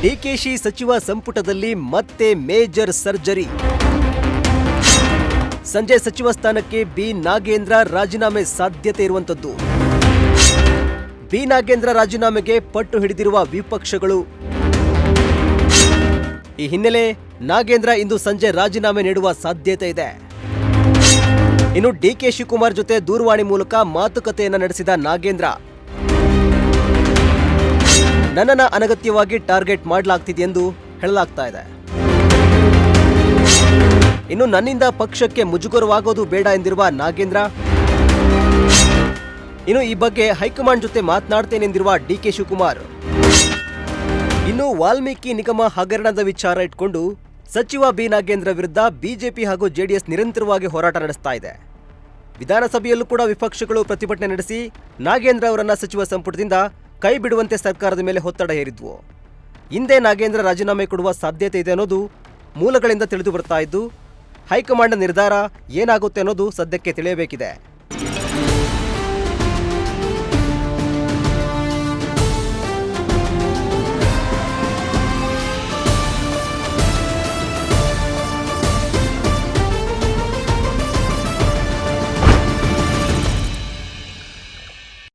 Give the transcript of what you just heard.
ಡಿಕೆಶಿ ಸಚಿವ ಸಂಪುಟದಲ್ಲಿ ಮತ್ತೆ ಮೇಜರ್ ಸರ್ಜರಿ. ಸಂಜೆ ಸಚಿವ ಸ್ಥಾನಕ್ಕೆ ಬಿ ನಾಗೇಂದ್ರ ರಾಜೀನಾಮೆ ಸಾಧ್ಯತೆ ಇರುವಂತದ್ದು. ಬಿ ನಾಗೇಂದ್ರ ರಾಜೀನಾಮೆಗೆ ಪಟ್ಟು ಹಿಡಿದಿರುವ ವಿಪಕ್ಷಗಳು. ಈ ಹಿನ್ನೆಲೆ ನಾಗೇಂದ್ರ ಇಂದು ಸಂಜೆ ರಾಜೀನಾಮೆ ನೀಡುವ ಸಾಧ್ಯತೆ ಇದೆ. ಇನ್ನು ಡಿಕೆ ಶಿವಕುಮಾರ್ ಜೊತೆ ದೂರವಾಣಿ ಮೂಲಕ ಮಾತುಕತೆಯನ್ನ ನಡೆಸಿದ ನಾಗೇಂದ್ರ, ನನ್ನನ್ನು ಅನಗತ್ಯವಾಗಿ ಟಾರ್ಗೆಟ್ ಮಾಡಲಾಗ್ತಿದೆ ಎಂದು ಹೇಳಲಾಗ್ತಾ ಇದೆ. ಇನ್ನು ನನ್ನಿಂದ ಪಕ್ಷಕ್ಕೆ ಮುಜುಗರವಾಗೋದು ಬೇಡ ಎಂದಿರುವ ನಾಗೇಂದ್ರ, ಇನ್ನು ಈ ಬಗ್ಗೆ ಹೈಕಮಾಂಡ್ ಜೊತೆ ಮಾತನಾಡ್ತೇನೆಂದಿರುವ ಡಿಕೆ ಶಿವಕುಮಾರ್. ಇನ್ನು ವಾಲ್ಮೀಕಿ ನಿಗಮ ಹಗರಣದ ವಿಚಾರ ಇಟ್ಕೊಂಡು ಸಚಿವ ಬಿ ನಾಗೇಂದ್ರ ವಿರುದ್ಧ ಬಿಜೆಪಿ ಹಾಗೂ ಜೆಡಿಎಸ್ ನಿರಂತರವಾಗಿ ಹೋರಾಟ ನಡೆಸ್ತಾ ಇದೆ. ವಿಧಾನಸಭೆಯಲ್ಲೂ ಕೂಡ ವಿಪಕ್ಷಗಳು ಪ್ರತಿಭಟನೆ ನಡೆಸಿ ನಾಗೇಂದ್ರ ಅವರನ್ನ ಸಚಿವ ಸಂಪುಟದಿಂದ ಕೈ ಬಿಡುವಂತೆ ಸರ್ಕಾರದ ಮೇಲೆ ಒತ್ತಡ ಹೇರಿದ್ವು. ಹಿಂದೆ ನಾಗೇಂದ್ರ ರಾಜೀನಾಮೆ ಕೊಡುವ ಸಾಧ್ಯತೆ ಇದೆ ಅನ್ನೋದು ಮೂಲಗಳಿಂದ ತಿಳಿದು ಬರ್ತಾ ಇದ್ದು, ಹೈಕಮಾಂಡ್ ನಿರ್ಧಾರ ಏನಾಗುತ್ತೆ ಅನ್ನೋದು ಸದ್ಯಕ್ಕೆ ತಿಳಿಯಬೇಕಿದೆ.